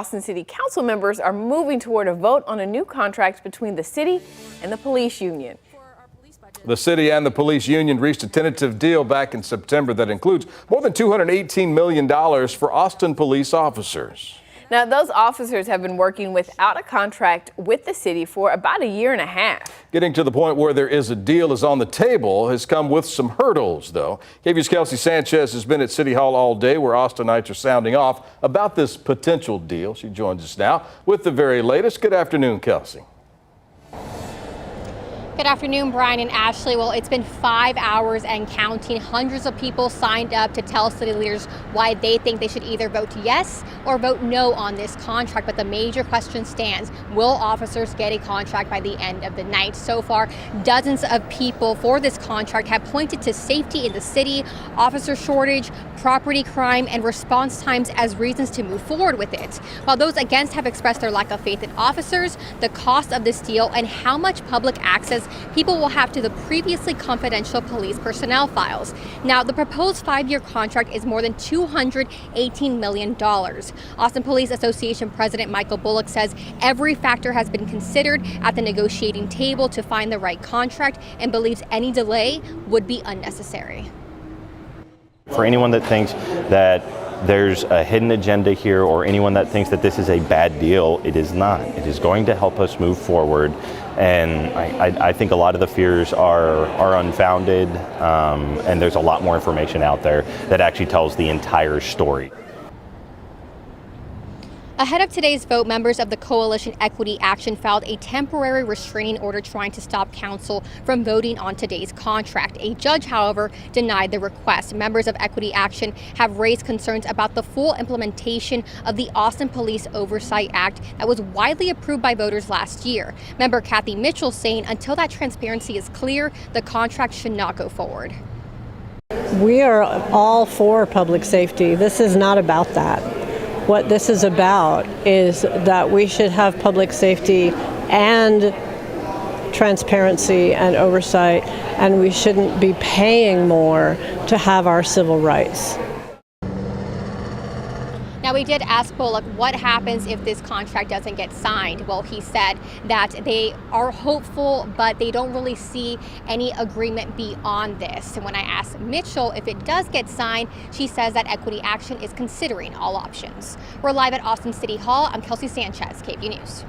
Austin City Council members are moving toward a vote on a new contract between the city and the police union. The city and the police union reached a tentative deal back in September that includes more than $218 million for Austin police officers. Now, those officers have been working without a contract with the city for about a year and a half. Getting to the point where there is a deal is on the table has come with some hurdles, though. KVUE's Kelsey Sanchez has been at City Hall all day where Austinites are sounding off about this potential deal. She joins us now with the very latest. Good afternoon, Kelsey. Good afternoon, Brian and Ashley. Well, it's been 5 hours and counting. Hundreds of people signed up to tell city leaders why they think they should either vote yes or vote no on this contract. But the major question stands, will officers get a contract by the end of the night? So far, dozens of people for this contract have pointed to safety in the city, officer shortage, property crime, and response times as reasons to move forward with it. While those against have expressed their lack of faith in officers, the cost of this deal, and how much public access people will have to the previously confidential police personnel files. Now, the proposed 5-year contract is more than $218 million. Austin Police Association President Michael Bullock says every factor has been considered at the negotiating table to find the right contract and believes any delay would be unnecessary. For anyone that thinks that there's a hidden agenda here, or anyone that thinks that this is a bad deal, it is not. It is going to help us move forward. And I think a lot of the fears are unfounded, and there's a lot more information out there that actually tells the entire story. Ahead of today's vote, members of the Coalition Equity Action filed a temporary restraining order trying to stop council from voting on today's contract. A judge, however, denied the request. Members of Equity Action have raised concerns about the full implementation of the Austin Police Oversight Act that was widely approved by voters last year. Member Kathy Mitchell saying until that transparency is clear, the contract should not go forward. We are all for public safety. This is not about that. What this is about is that we should have public safety and transparency and oversight, and we shouldn't be paying more to have our civil rights. Now, we did ask Bullock what happens if this contract doesn't get signed. Well, he said that they are hopeful, but they don't really see any agreement beyond this. And when I asked Mitchell if it does get signed, she says that Equity Action is considering all options. We're live at Austin City Hall. I'm Kelsey Sanchez, KVUE News.